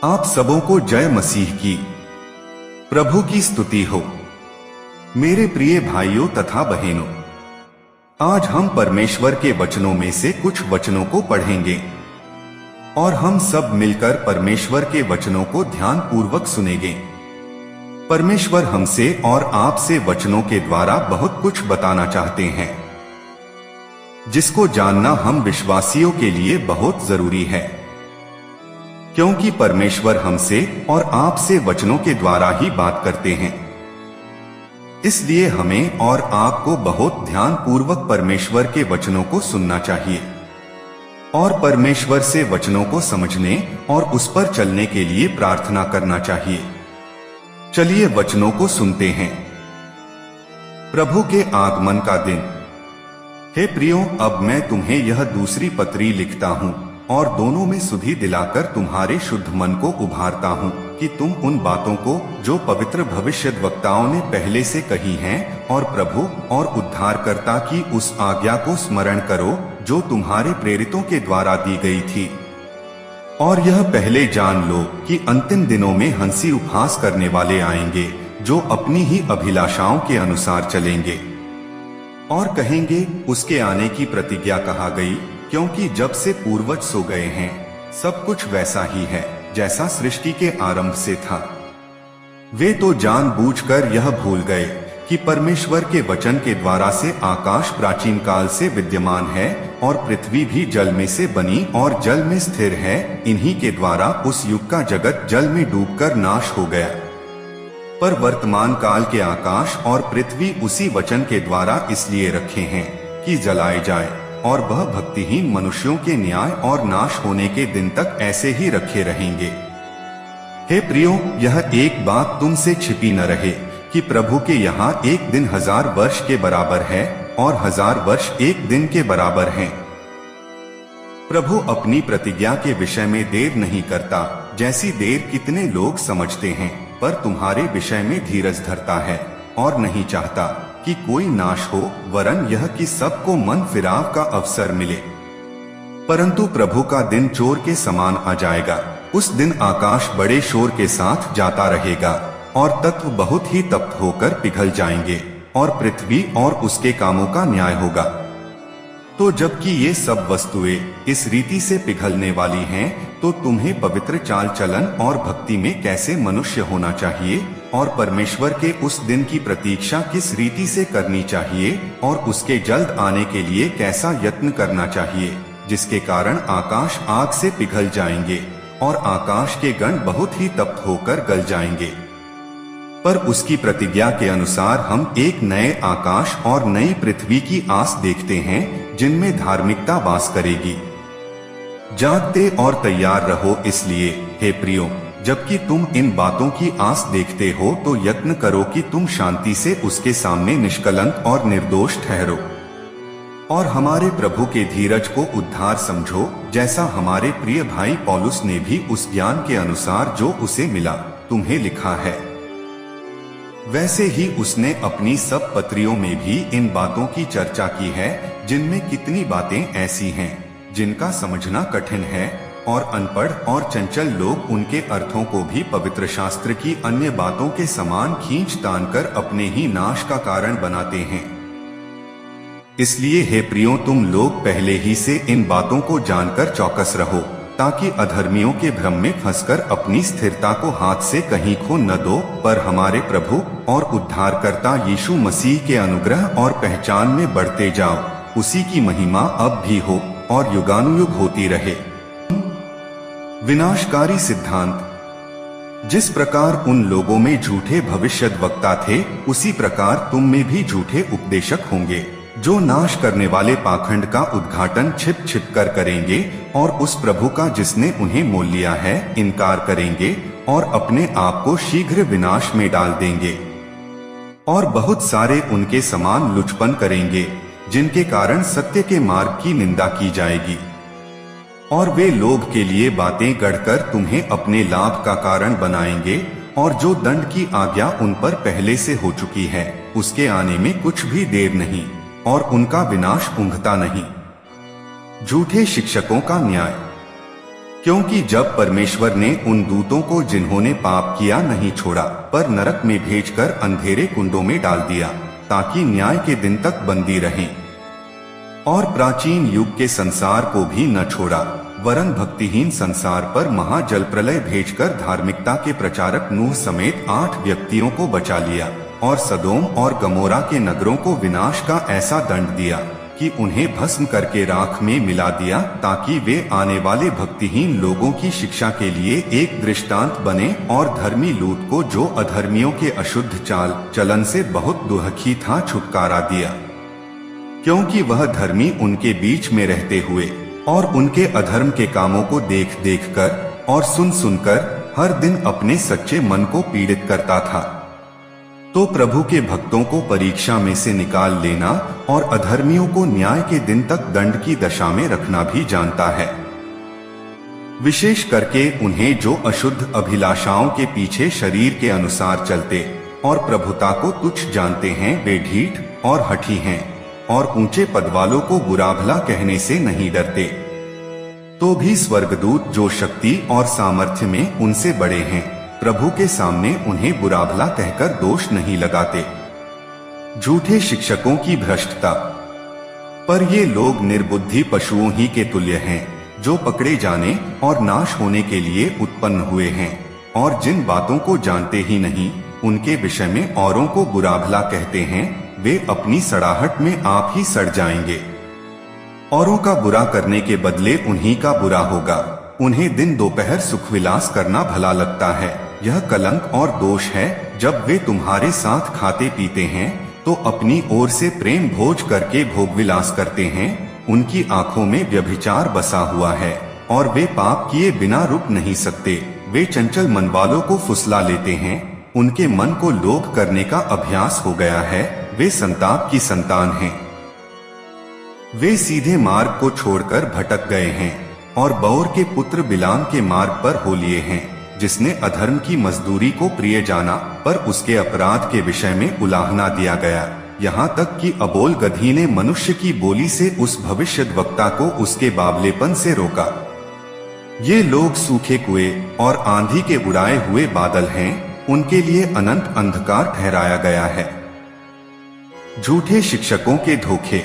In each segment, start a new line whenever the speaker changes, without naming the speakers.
आप सबों को जय मसीह की। प्रभु की स्तुति हो। मेरे प्रिय भाइयों तथा बहनों, आज हम परमेश्वर के वचनों में से कुछ वचनों को पढ़ेंगे और हम सब मिलकर परमेश्वर के वचनों को ध्यान पूर्वक सुनेंगे। परमेश्वर हमसे और आपसे वचनों के द्वारा बहुत कुछ बताना चाहते हैं, जिसको जानना हम विश्वासियों के लिए बहुत जरूरी है, क्योंकि परमेश्वर हमसे और आपसे वचनों के द्वारा ही बात करते हैं। इसलिए हमें और आपको बहुत ध्यान पूर्वक परमेश्वर के वचनों को सुनना चाहिए और परमेश्वर से वचनों को समझने और उस पर चलने के लिए प्रार्थना करना चाहिए। चलिए वचनों को सुनते हैं। प्रभु के आगमन का दिन। हे प्रियो, अब मैं तुम्हें यह दूसरी पत्री लिखता हूँ और दोनों में सुधि दिलाकर तुम्हारे शुद्ध मन को उभारता हूँ कि तुम उन बातों को जो पवित्र भविष्यद्वक्ताओं ने पहले से कही हैं और प्रभु और उद्धारकर्ता की उस आज्ञा को स्मरण करो जो तुम्हारे प्रेरितों के द्वारा दी गई थी। और यह पहले जान लो कि अंतिम दिनों में हंसी उपहास करने वाले आएंगे, जो अपनी ही अभिलाषाओं के अनुसार चलेंगे और कहेंगे, उसके आने की प्रतिज्ञा कहाँ गई, क्योंकि जब से पूर्वज सो गए हैं सब कुछ वैसा ही है जैसा सृष्टि के आरंभ से था। वे तो जानबूझकर यह भूल गए कि परमेश्वर के वचन के द्वारा से आकाश प्राचीन काल से विद्यमान है और पृथ्वी भी जल में से बनी और जल में स्थिर है। इन्हीं के द्वारा उस युग का जगत जल में डूबकर नाश हो गया, पर वर्तमान काल के आकाश और पृथ्वी उसी वचन के द्वारा इसलिए रखे हैं कि जलाए जाए, और वह भक्तिहीन मनुष्यों के न्याय और नाश होने के दिन तक ऐसे ही रखे रहेंगे। हे प्रियो, यह एक बात तुमसे छिपी न रहे कि प्रभु के यहाँ एक दिन 1000 वर्ष के बराबर है और 1000 वर्ष एक दिन के बराबर हैं। प्रभु अपनी प्रतिज्ञा के विषय में देर नहीं करता, जैसी देर कितने लोग समझते हैं, पर तुम्हारे विषय में धीरज धरता है और नहीं चाहता कि कोई नाश हो, वरन यह कि सबको मन फिराव का अवसर मिले। परंतु प्रभु का दिन चोर के समान आ जाएगा। उस दिन आकाश बड़े शोर के साथ जाता रहेगा और तत्व बहुत ही तप्त होकर पिघल जाएंगे और पृथ्वी और उसके कामों का न्याय होगा। तो जबकि ये सब वस्तुएं इस रीति से पिघलने वाली हैं, तो तुम्हें पवित्र चाल चलन और भक्ति में कैसे मनुष्य होना चाहिए और परमेश्वर के उस दिन की प्रतीक्षा किस रीति से करनी चाहिए और उसके जल्द आने के लिए कैसा यत्न करना चाहिए, जिसके कारण आकाश आग से पिघल जाएंगे और आकाश के गण बहुत ही तप्त होकर गल जाएंगे। पर उसकी प्रतिज्ञा के अनुसार हम एक नए आकाश और नई पृथ्वी की आस देखते हैं, जिनमें धार्मिकता वास करेगी। जागते और तैयार रहो, इसलिए हे प्रियो, जबकि तुम इन बातों की आस देखते हो तो यत्न करो कि तुम शांति से उसके सामने निष्कलंक और निर्दोष ठहरो और हमारे प्रभु के धीरज को उद्धार समझो, जैसा हमारे प्रिय भाई पौलुस ने भी उस ज्ञान के अनुसार जो उसे मिला तुम्हें लिखा है। वैसे ही उसने अपनी सब पत्रियों में भी इन बातों की चर्चा की है, जिनमें कितनी बातें ऐसी हैं जिनका समझना कठिन है और अनपढ़ और चंचल लोग उनके अर्थों को भी पवित्र शास्त्र की अन्य बातों के समान खींच तान कर अपने ही नाश का कारण बनाते हैं। इसलिए हे प्रियो, तुम लोग पहले ही से इन बातों को जानकर चौकस रहो, ताकि अधर्मियों के भ्रम में फंसकर अपनी स्थिरता को हाथ से कहीं खो न दो, पर हमारे प्रभु और उद्धारकर्ता यीशु मसीह के अनुग्रह और पहचान में बढ़ते जाओ। उसी की महिमा अब भी हो और युगानुयुग होती रहे। विनाशकारी सिद्धांत। जिस प्रकार उन लोगों में झूठे भविष्यद्वक्ता थे, उसी प्रकार तुम में भी झूठे उपदेशक होंगे, जो नाश करने वाले पाखंड का उद्घाटन छिप छिप कर करेंगे और उस प्रभु का जिसने उन्हें मोल लिया है इनकार करेंगे और अपने आप को शीघ्र विनाश में डाल देंगे। और बहुत सारे उनके समान लुचपन करेंगे, जिनके कारण सत्य के मार्ग की निंदा की जाएगी। और वे लोग के लिए बातें गढ़कर तुम्हें अपने लाभ का कारण बनाएंगे, और जो दंड की आज्ञा उन पर पहले से हो चुकी है, उसके आने में कुछ भी देर नहीं और उनका विनाश ऊँघता नहीं। झूठे शिक्षकों का न्याय। क्योंकि जब परमेश्वर ने उन दूतों को जिन्होंने पाप किया नहीं छोड़ा पर नरक में भेजकर अंधेरे कुंडों में डाल दिया ताकि न्याय के दिन तक बंदी रहें, और प्राचीन युग के संसार को भी न छोड़ा वरन भक्तिहीन संसार पर महाजल प्रलय भेजकर धार्मिकता के प्रचारक नूह समेत 8 व्यक्तियों को बचा लिया और सदोम और गमोरा के नगरों को विनाश का ऐसा दंड दिया कि उन्हें भस्म करके राख में मिला दिया, ताकि वे आने वाले भक्तिहीन लोगों की शिक्षा के लिए एक दृष्टांत बने और धर्मी लूत को, जो अधर्मियों के अशुद्ध चाल चलन से बहुत दुखी था, छुटकारा दिया। क्योंकि वह धर्मी उनके बीच में रहते हुए और उनके अधर्म के कामों को देख देख कर और सुन सुनकर हर दिन अपने सच्चे मन को पीड़ित करता था। तो प्रभु के भक्तों को परीक्षा में से निकाल लेना और अधर्मियों को न्याय के दिन तक दंड की दशा में रखना भी जानता है। विशेष करके उन्हें जो अशुद्ध अभिलाषाओं के पीछे शरीर के अनुसार चलते और प्रभुता को तुच्छ जानते हैं, वे ढीठ और हठी हैं और ऊंचे पद वालों को बुरा भला कहने से नहीं डरते। तो भी स्वर्गदूत जो शक्ति और सामर्थ्य में उनसे बड़े हैं, प्रभु के सामने उन्हें बुरा भला कहकर दोष नहीं लगाते। झूठे शिक्षकों की भ्रष्टता। पर ये लोग निर्बुद्धि पशुओं ही के तुल्य हैं, जो पकड़े जाने और नाश होने के लिए उत्पन्न हुए हैं और जिन बातों को जानते ही नहीं उनके विषय में औरों को बुरा भला कहते हैं, वे अपनी सड़ाहट में आप ही सड़ जाएंगे। औरों का बुरा करने के बदले उन्हीं का बुरा होगा। उन्हें दिन दोपहर सुख विलास करना भला लगता है। यह कलंक और दोष है, जब वे तुम्हारे साथ खाते पीते हैं तो अपनी ओर से प्रेम भोज करके भोग विलास करते हैं। उनकी आंखों में व्यभिचार बसा हुआ है और वे पाप किए बिना रुक नहीं सकते। वे चंचल मन वालों को फुसला लेते हैं। उनके मन को लोभ करने का अभ्यास हो गया है। वे संताप की संतान हैं। वे सीधे मार्ग को छोड़कर भटक गए हैं और बौर के पुत्र बिलाम के मार्ग पर हो लिए हैं, जिसने अधर्म की मजदूरी को प्रिय जाना, पर उसके अपराध के विषय में उलाहना दिया गया। यहाँ तक कि अबोल गधी ने मनुष्य की बोली से उस भविष्यद्वक्ता को उसके बावलेपन से रोका। ये लोग सूखे कुएं और आंधी के उड़ाए हुए बादल हैं। उनके लिए अनंत अंधकार ठहराया गया है। झूठे शिक्षकों के धोखे।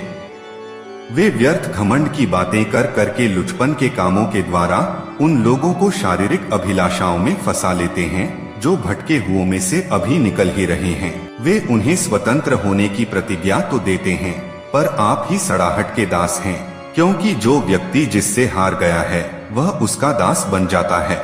वे व्यर्थ घमंड की बातें कर करके लुचपन के कामों के द्वारा उन लोगों को शारीरिक अभिलाषाओं में फंसा लेते हैं, जो भटके हुओं में से अभी निकल ही रहे हैं। वे उन्हें स्वतंत्र होने की प्रतिज्ञा तो देते हैं, पर आप ही सड़ाहट के दास हैं, क्योंकि जो व्यक्ति जिससे हार गया है वह उसका दास बन जाता है।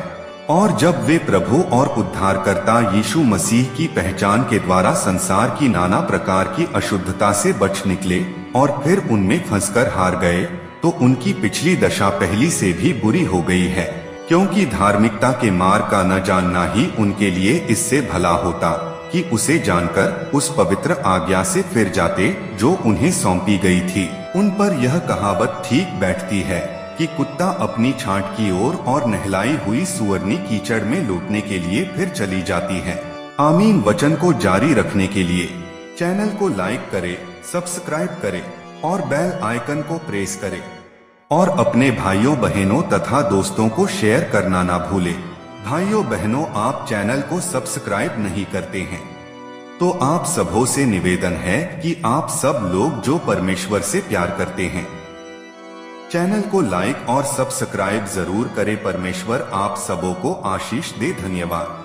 और जब वे प्रभु और उद्धारकर्ता यीशु मसीह की पहचान के द्वारा संसार की नाना प्रकार की अशुद्धता से बच निकले और फिर उनमें फंसकर हार गए, तो उनकी पिछली दशा पहली से भी बुरी हो गई है। क्योंकि धार्मिकता के मार्ग का न जानना ही उनके लिए इससे भला होता कि उसे जानकर उस पवित्र आज्ञा से फिर जाते जो उन्हें सौंपी गई थी। उन पर यह कहावत ठीक बैठती है कि कुत्ता अपनी छांट की ओर और नहलाई हुई सुअरनी कीचड़ में लौटने के लिए फिर चली जाती है। आमीन। वचन को जारी रखने के लिए चैनल को लाइक करें, सब्सक्राइब करें और बेल आइकन को प्रेस करें और अपने भाइयों बहनों तथा दोस्तों को शेयर करना ना भूलें। भाइयों बहनों, आप चैनल को सब्सक्राइब नहीं करते हैं तो आप सबों से निवेदन है कि आप सब लोग जो परमेश्वर से प्यार करते हैं चैनल को लाइक और सब्सक्राइब जरूर करें। परमेश्वर आप सबों को आशीष दे। धन्यवाद।